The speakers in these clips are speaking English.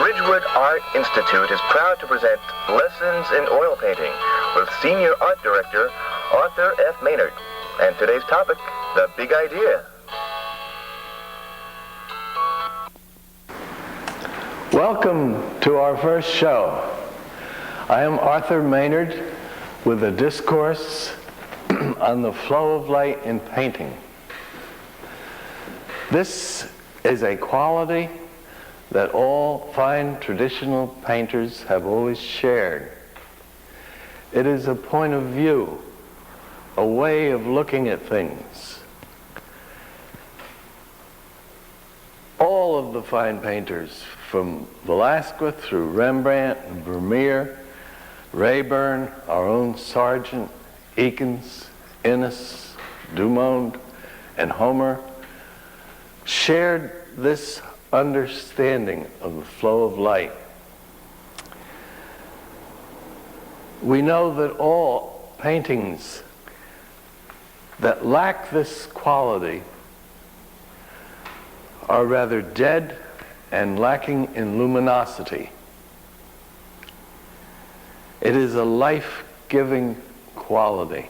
Ridgewood Art Institute is proud to present Lessons in Oil Painting with Senior Art Director Arthur F. Maynard. And today's topic, the big idea. Welcome to our first show. I am Arthur Maynard with a discourse on the flow of light in painting. This is a quality that all fine traditional painters have always shared. It is a point of view, a way of looking at things. All of the fine painters, from Velasquez through Rembrandt and Vermeer, Rayburn, our own Sargent, Eakins, Innes, Dumont, and Homer, shared this understanding of the flow of light. We know that all paintings that lack this quality are rather dead and lacking in luminosity. It is a life-giving quality,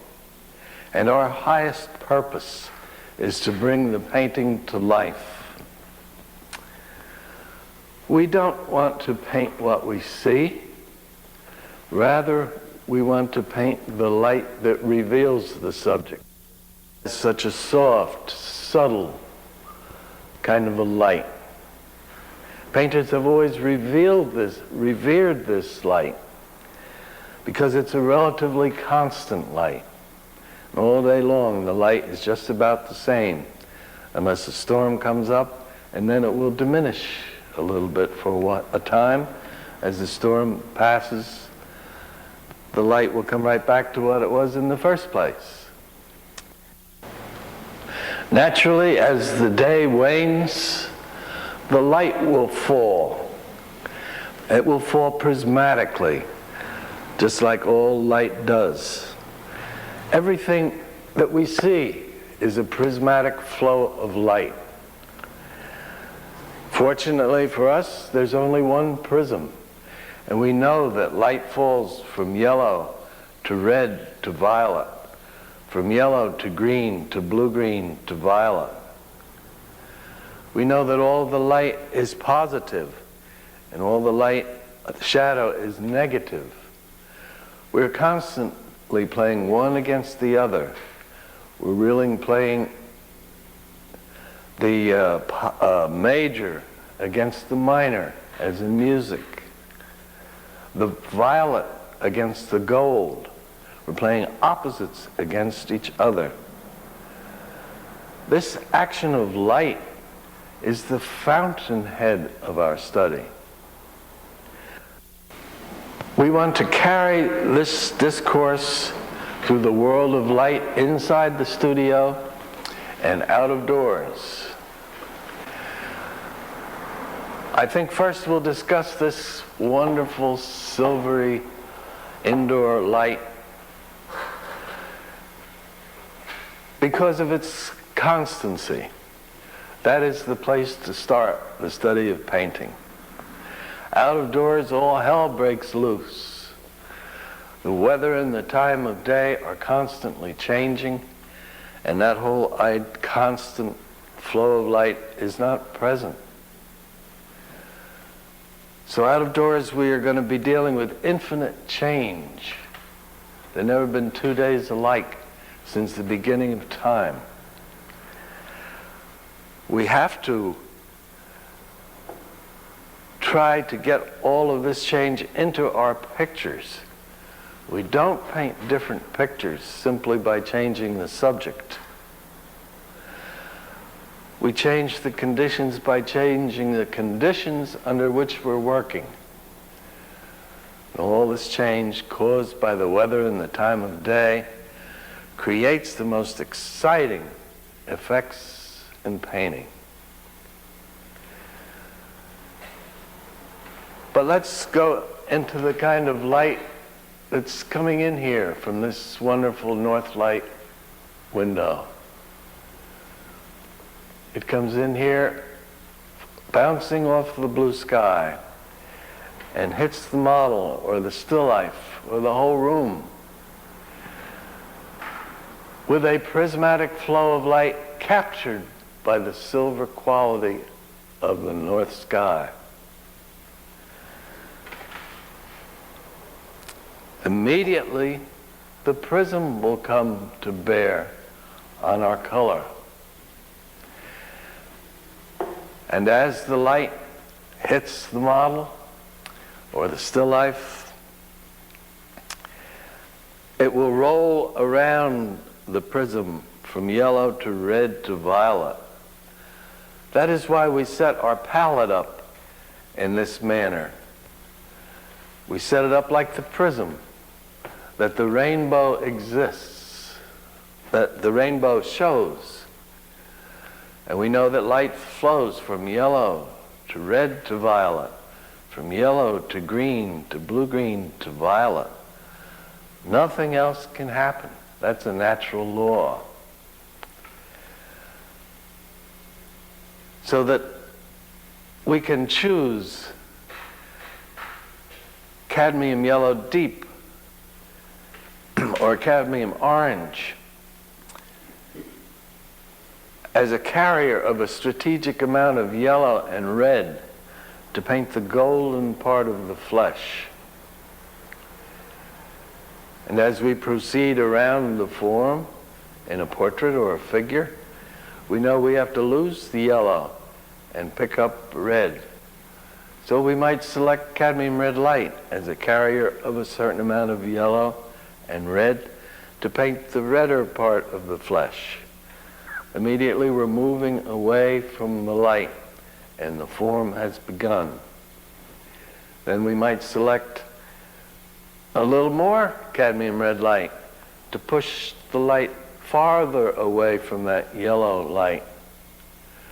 and our highest purpose is to bring the painting to life. We don't want to paint what we see. Rather, we want to paint the light that reveals the subject. It's such a soft, subtle kind of a light. Painters have always revered this light because it's a relatively constant light. All day long, the light is just about the same, unless a storm comes up, and then it will diminish a little bit for a time. As the storm passes, the light will come right back to what it was in the first place. Naturally, as the day wanes, the light will fall. It will fall prismatically, just like all light does. Everything that we see is a prismatic flow of light. Fortunately for us, there's only one prism, and we know that light falls from yellow to red to violet, from yellow to green to blue-green to violet. We know that all the light is positive, and all the light, shadow, is negative. We're constantly playing one against the other. We're really playing the major against the minor, as in music. The violet against the gold. We're playing opposites against each other. This action of light is the fountainhead of our study. We want to carry this discourse through the world of light inside the studio and out of doors. I think first we'll discuss this wonderful silvery indoor light because of its constancy. That is the place to start the study of painting. Out of doors, all hell breaks loose. The weather and the time of day are constantly changing, and that whole constant flow of light is not present. So out of doors, we are going to be dealing with infinite change. There have never been 2 days alike since the beginning of time. We have to try to get all of this change into our pictures. We don't paint different pictures simply by changing the subject. We change the conditions by changing the conditions under which we're working. And all this change caused by the weather and the time of day creates the most exciting effects in painting. But let's go into the kind of light that's coming in here from this wonderful north light window. It comes in here, bouncing off the blue sky. and hits the model or the still life or the whole room with a prismatic flow of light captured by the silver quality of the north sky. Immediately, the prism will come to bear on our color. And as the light hits the model or the still life, it will roll around the prism from yellow to red to violet. That is why we set our palette up in this manner. We set it up like the prism, that the rainbow exists, that the rainbow shows. And we know that light flows from yellow to red to violet, from yellow to green to blue-green to violet. Nothing else can happen. That's a natural law. So that we can choose cadmium yellow deep or cadmium orange as a carrier of a strategic amount of yellow and red to paint the golden part of the flesh. And as we proceed around the form in a portrait or a figure, we know we have to lose the yellow and pick up red. So we might select cadmium red light as a carrier of a certain amount of yellow and red to paint the redder part of the flesh. Immediately we're moving away from the light and the form has begun. Then we might select a little more cadmium red light to push the light farther away from that yellow light.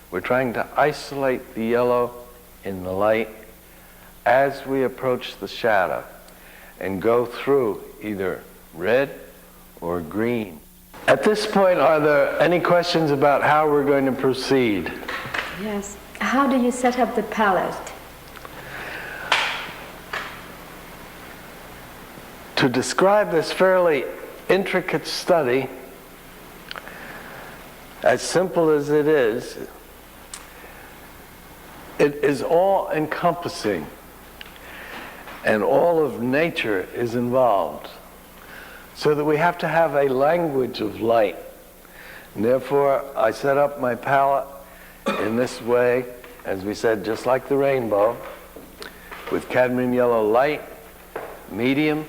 We're trying to isolate the yellow in the light as we approach the shadow and go through either red or green. At this point, are there any questions about how we're going to proceed? Yes. How do you set up the palette? To describe this fairly intricate study, as simple as it is all-encompassing, and all of nature is involved, so that we have to have a language of light. And therefore, I set up my palette in this way, as we said, just like the rainbow, with cadmium yellow light, medium,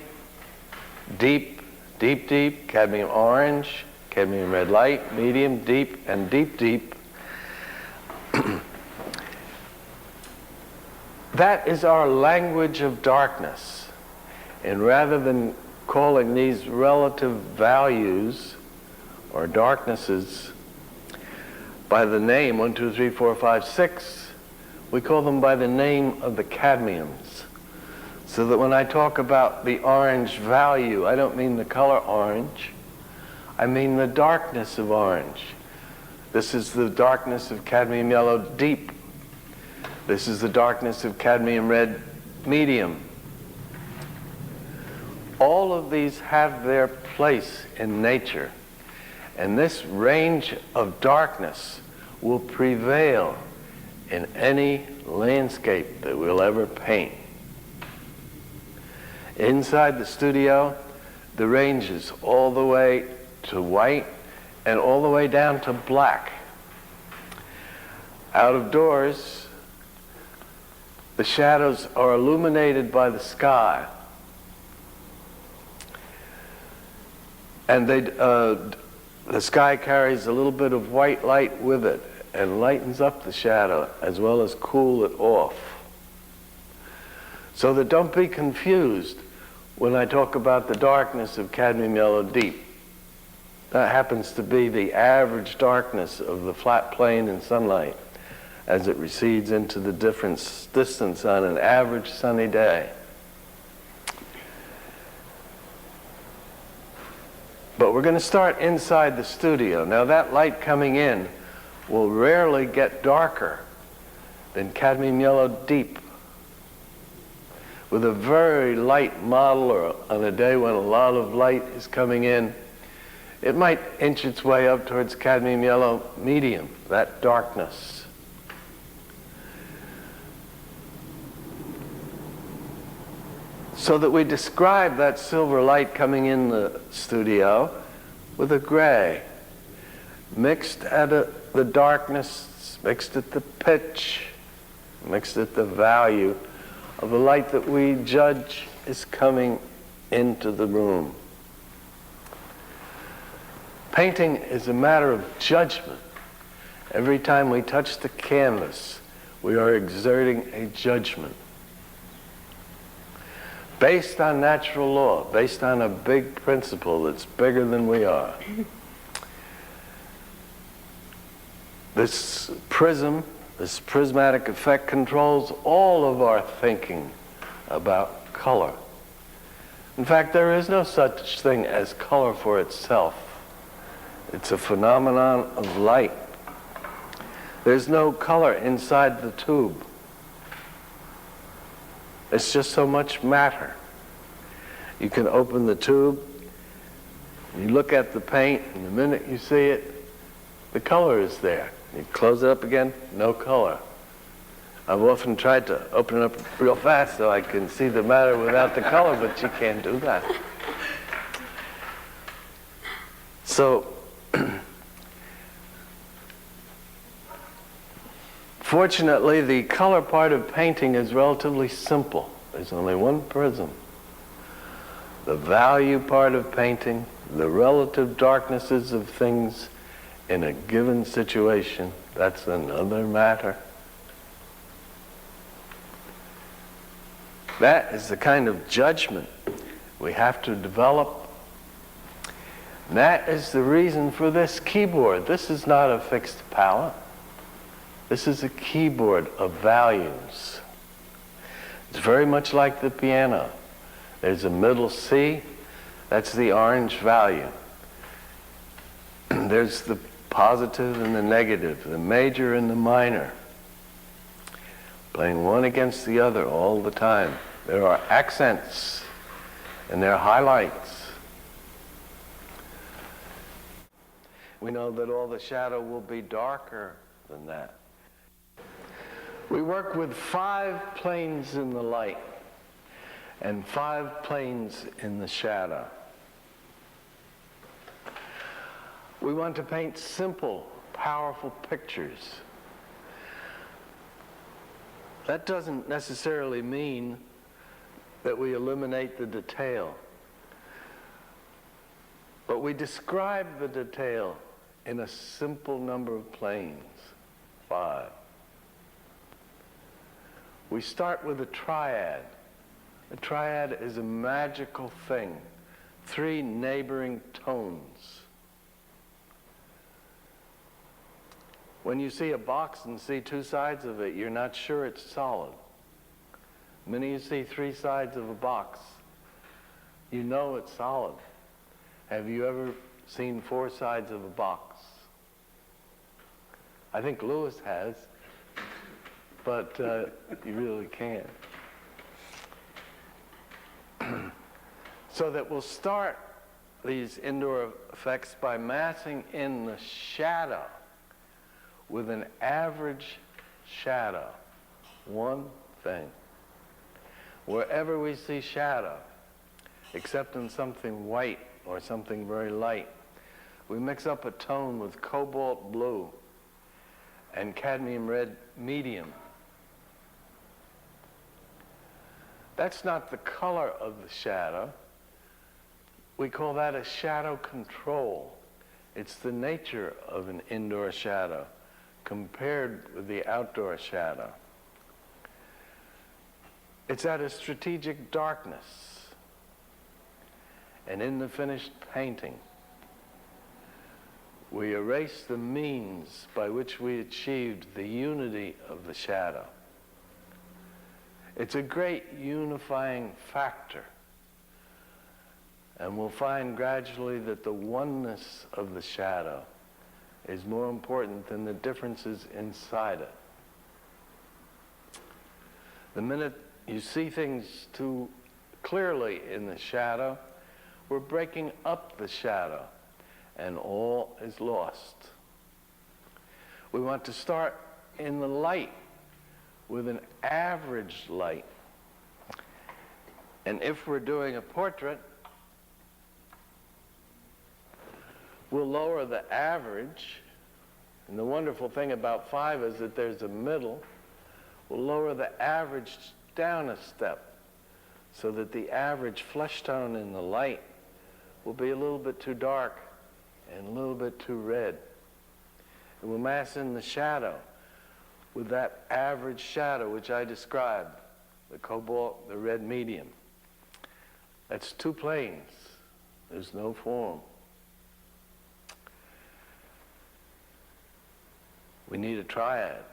deep, deep, deep, cadmium orange, cadmium red light, medium, deep, and deep, deep. That is our language of darkness. And rather than calling these relative values or darknesses by the name 1, 2, 3, 4, 5, 6, we call them by the name of the cadmiums. So that when I talk about the orange value, I don't mean the color orange, I mean the darkness of orange. This is the darkness of cadmium yellow deep. This is the darkness of cadmium red medium. All of these have their place in nature, and this range of darkness will prevail in any landscape that we'll ever paint. Inside the studio, the range is all the way to white and all the way down to black. Out of doors, the shadows are illuminated by the sky. And the sky carries a little bit of white light with it and lightens up the shadow as well as cool it off. So that don't be confused when I talk about the darkness of cadmium yellow deep. That happens to be the average darkness of the flat plane in sunlight as it recedes into the distance on an average sunny day. But we're going to start inside the studio. Now that light coming in will rarely get darker than cadmium yellow deep. with a very light model, or on a day when a lot of light is coming in, it might inch its way up towards cadmium yellow medium, that darkness. So that we describe that silver light coming in the studio with a gray, mixed at the darkness, mixed at the pitch, mixed at the value of the light that we judge is coming into the room. Painting is a matter of judgment. Every time we touch the canvas, we are exerting a judgment based on natural law, based on a big principle that's bigger than we are. This prism, this prismatic effect, controls all of our thinking about color. In fact, there is no such thing as color for itself. It's a phenomenon of light. There's no color inside the tube. It's just so much matter. You can open the tube, you look at the paint, and the minute you see it, the color is there. You close it up again, no color. I've often tried to open it up real fast so I can see the matter without the color, but you can't do that. So, fortunately, the color part of painting is relatively simple. There's only one prism. The value part of painting, the relative darknesses of things in a given situation, that's another matter. That is the kind of judgment we have to develop. And that is the reason for this keyboard. This is not a fixed palette. This is a keyboard of values. It's very much like the piano. There's a middle C, that's the orange value. There's the positive and the negative, the major and the minor, playing one against the other all the time. There are accents and there are highlights. We know that all the shadow will be darker than that. We work with 5 planes in the light and 5 planes in the shadow. We want to paint simple, powerful pictures. That doesn't necessarily mean that we eliminate the detail, but we describe the detail in a simple number of planes, 5. We start with a triad. A triad is a magical thing, 3 neighboring tones. When you see a box and see 2 sides of it, you're not sure it's solid. The minute you see 3 sides of a box, you know it's solid. Have you ever seen 4 sides of a box? I think Lewis has, but you really can't. So that we'll start these indoor effects by massing in the shadow with an average shadow. One thing. Wherever we see shadow, except in something white or something very light, we mix up a tone with cobalt blue and cadmium red medium. That's not the color of the shadow. We call that a shadow control. It's the nature of an indoor shadow compared with the outdoor shadow. It's at a strategic darkness. And in the finished painting, we erase the means by which we achieved the unity of the shadow. It's a great unifying factor. And we'll find gradually that the oneness of the shadow is more important than the differences inside it. The minute you see things too clearly in the shadow, we're breaking up the shadow, and all is lost. We want to start in the light with an average light. And if we're doing a portrait, we'll lower the average. And the wonderful thing about 5 is that there's a middle. We'll lower the average down a step so that the average flesh tone in the light will be a little bit too dark and a little bit too red. And we'll mass in the shadow with that average shadow which I described, the cobalt, the red medium. That's 2 planes. There's no form. We need a triad.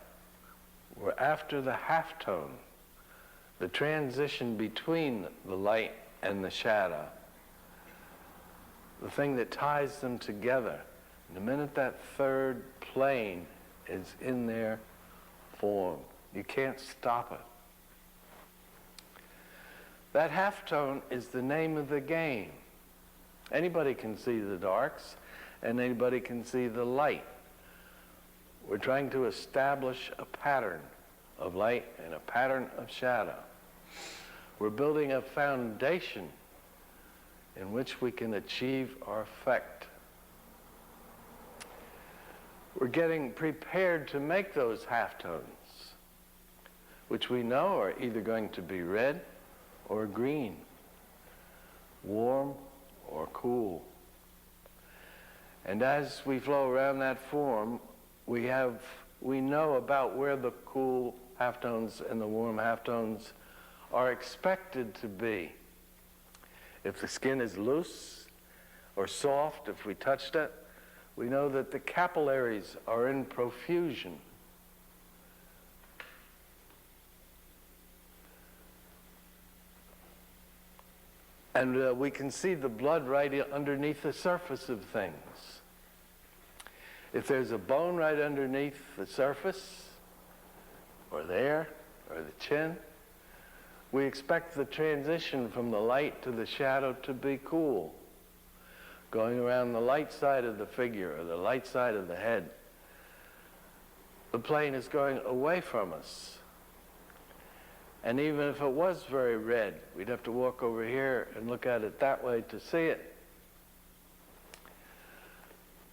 We're after the halftone, the transition between the light and the shadow, the thing that ties them together. And the minute that third plane is in their form, you can't stop it. That halftone is the name of the game. Anybody can see the darks, and anybody can see the light. We're trying to establish a pattern of light and a pattern of shadow. We're building a foundation in which we can achieve our effect. We're getting prepared to make those halftones, which we know are either going to be red or green, warm or cool. And as we flow around that form, we know about where the cool halftones and the warm halftones are expected to be. If the skin is loose or soft, if we touched it, we know that the capillaries are in profusion. And we can see the blood right underneath the surface of things. If there's a bone right underneath the surface, or there, or the chin, we expect the transition from the light to the shadow to be cool, going around the light side of the figure or the light side of the head. The plane is going away from us. And even if it was very red, we'd have to walk over here and look at it that way to see it.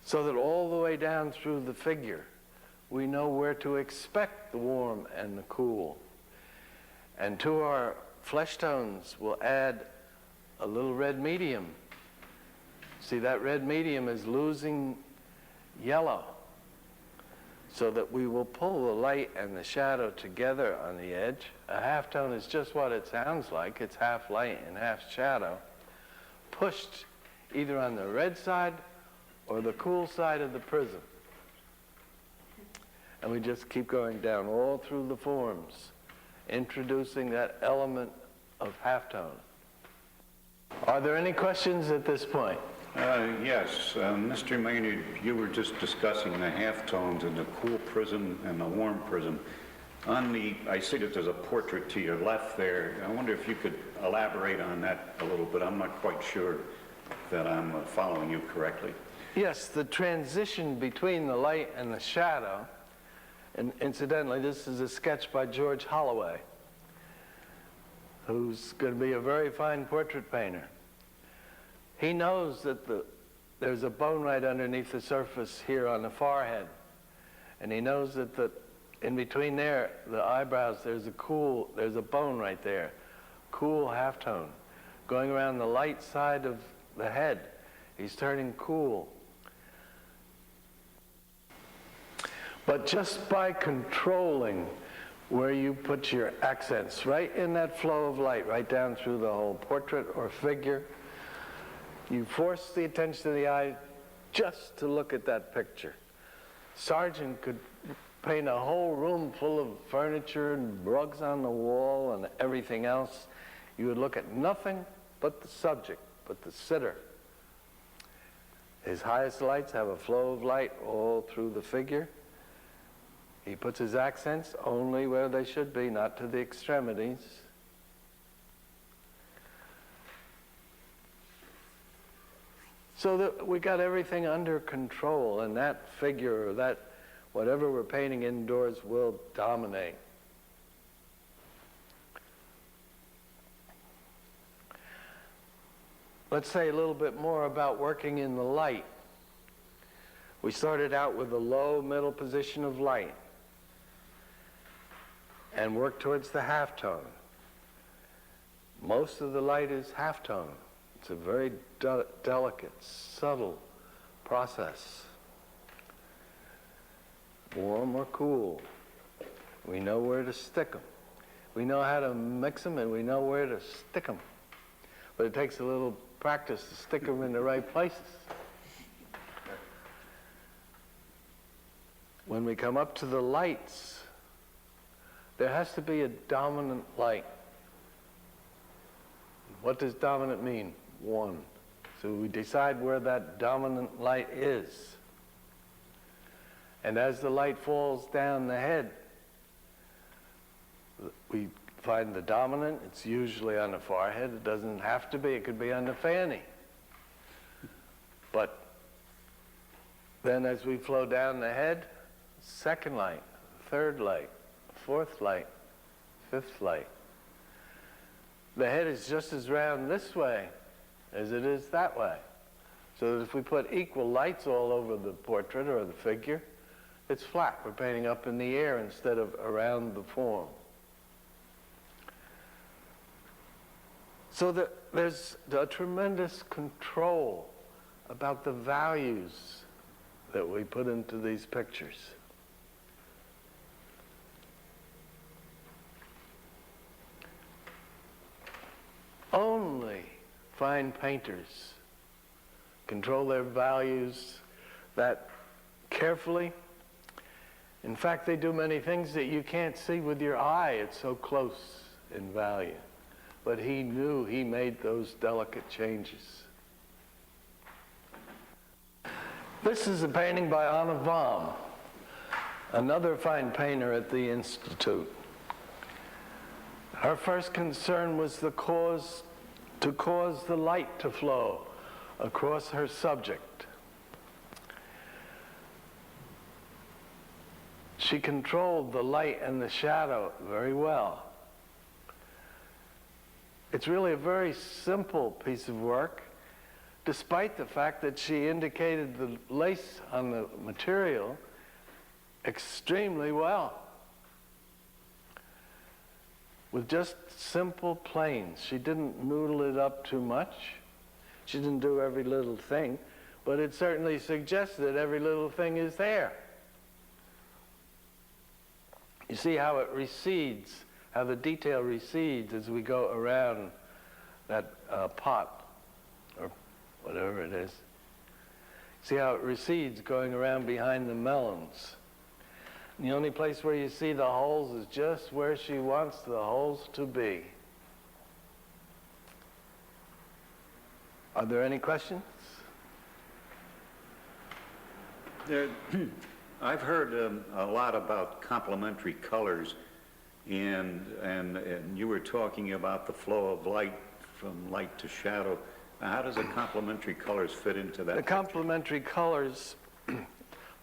So that all the way down through the figure, we know where to expect the warm and the cool. And to our flesh tones, we'll add a little red medium. See, that red medium is losing yellow, so that we will pull the light and the shadow together on the edge. A halftone is just what it sounds like. It's half light and half shadow, pushed either on the red side or the cool side of the prism. And we just keep going down all through the forms, introducing that element of halftone. Are there any questions at this point? Yes, Mr. Maynard, you were just discussing the halftones and the cool prism and the warm prism. I see that there's a portrait to your left there. I wonder if you could elaborate on that a little bit. I'm not quite sure that I'm following you correctly. Yes, the transition between the light and the shadow, and incidentally, this is a sketch by George Holloway, who's going to be a very fine portrait painter. He knows that there's a bone right underneath the surface here on the forehead. And he knows that in between there, the eyebrows, there's a bone right there. Cool halftone. Going around the light side of the head, he's turning cool. But just by controlling where you put your accents, right in that flow of light, right down through the whole portrait or figure, you force the attention of the eye just to look at that picture. Sargent could paint a whole room full of furniture and rugs on the wall and everything else. You would look at nothing but the subject, but the sitter. His highest lights have a flow of light all through the figure. He puts his accents only where they should be, not to the extremities. So that we got everything under control, and that figure or that whatever we're painting indoors will dominate. Let's say a little bit more about working in the light. We started out with a low middle position of light and worked towards the halftone. Most of the light is halftone. It's a very delicate, subtle process. Warm or cool. We know where to stick them. We know how to mix them, and we know where to stick them. But it takes a little practice to stick them in the right places. When we come up to the lights, there has to be a dominant light. What does dominant mean? One. So we decide where that dominant light is. And as the light falls down the head, we find the dominant. It's usually on the forehead. It doesn't have to be. It could be on the fanny. But then as we flow down the head, second light, third light, fourth light, fifth light. The head is just as round this way as it is that way. So that if we put equal lights all over the portrait or the figure, it's flat. We're painting up in the air instead of around the form. So that there's a tremendous control about the values that we put into these pictures. Only fine painters control their values that carefully. In fact, they do many things that you can't see with your eye. It's so close in value. But he knew he made those delicate changes. This is a painting by Anna Vam, another fine painter at the Institute. Her first concern was to cause the light to flow across her subject. She controlled the light and the shadow very well. It's really a very simple piece of work, despite the fact that she indicated the lace on the material extremely well. With just simple planes. She didn't noodle it up too much. She didn't do every little thing, but it certainly suggests that every little thing is there. You see how it recedes, how the detail recedes as we go around that pot, or whatever it is. See how it recedes going around behind the melons. And the only place where you see the holes is just where she wants the holes to be. Are there any questions? I've heard a lot about complementary colors, and you were talking about the flow of light from light to shadow. How does the complementary colors fit into that? The complementary colors,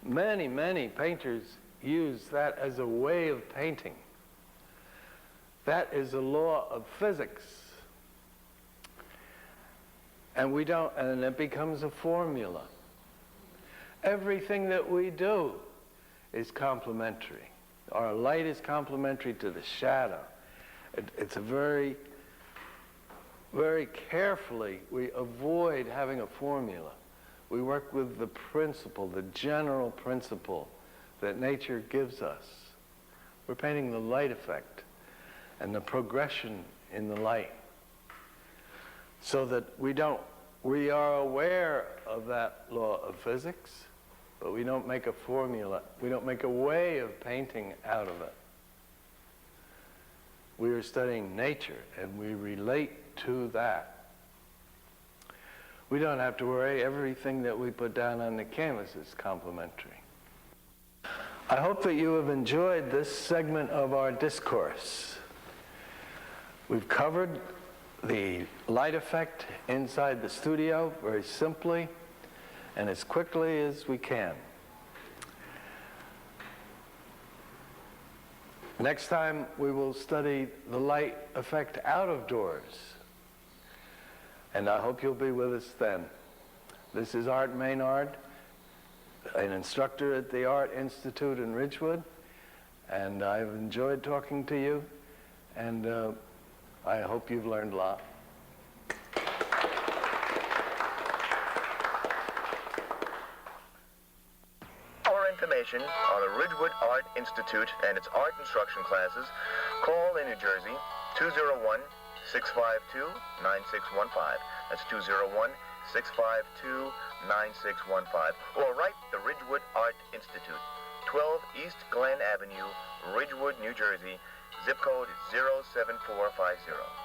many painters use that as a way of painting. That is a law of physics. And it becomes a formula. Everything that we do is complementary. Our light is complementary to the shadow. It's a very, very carefully, we avoid having a formula. We work with the principle, the general principle that nature gives us. We're painting the light effect and the progression in the light, so that we are aware of that law of physics, but we don't make a formula, we don't make a way of painting out of it. We are studying nature and we relate to that. We don't have to worry, everything that we put down on the canvas is complementary. I hope that you have enjoyed this segment of our discourse. We've covered the light effect inside the studio very simply. and as quickly as we can. Next time we will study the light effect out of doors, and I hope you'll be with us then. This is Art Maynard, an instructor at the Art Institute in Ridgewood, and I've enjoyed talking to you, and I hope you've learned a lot. For information on the Ridgewood Art Institute and its art instruction classes, call in New Jersey 201-652-9615. That's 201-652-9615. Or write the Ridgewood Art Institute, 12 East Glen Avenue, Ridgewood, New Jersey, zip code 07450.